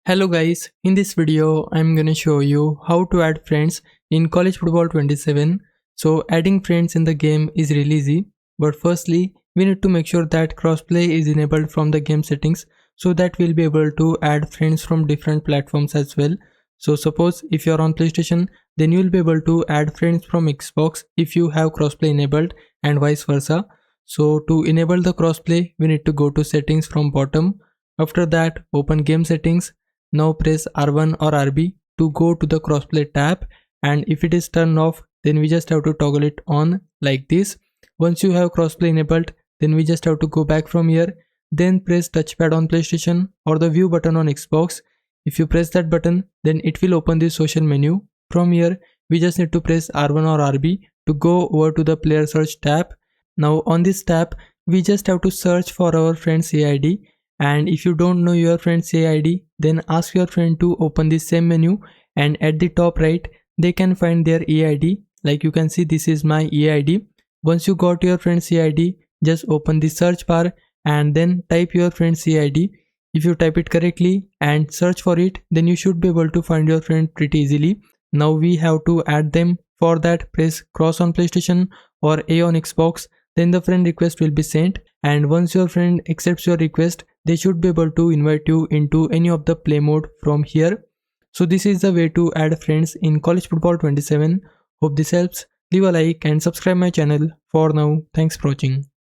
Hello guys, in this video I'm gonna show you how to add friends in College Football 27. So adding friends in the game is really easy, but firstly we need to make sure that crossplay is enabled from the game settings so that we'll be able to add friends from different platforms as well. So suppose if you're on PlayStation, then you'll be able to add friends from Xbox if you have crossplay enabled and vice versa. So to enable the crossplay, we need to go to settings from bottom. After that, open game settings. Now press R1 or RB to go to the crossplay tab, and if it is turned off, then we just have to toggle it on like this. Once you have crossplay enabled, then we just have to go back from here, then press touchpad on PlayStation or the view button on Xbox. If you press that button, then it will open the social menu. From here, we just need to press R1 or RB to go over to the player search tab. Now on this tab, we just have to search for our friend's AID, and if you don't know your friend's AID, then ask your friend to open the same menu, and at the top right they can find their AID. Like you can see, this is my AID. Once you got your friend's AID, just open the search bar and then type your friend's AID. If you type it correctly and search for it, then you should be able to find your friend pretty easily. Now we have to add them. For that, press cross on PlayStation or A on Xbox, then the friend request will be sent, and once your friend accepts your request, they should be able to invite you into any of the play mode from here. So this is the way to add friends in College Football 27. Hope this helps. Leave a like and subscribe my channel. For now, thanks for watching.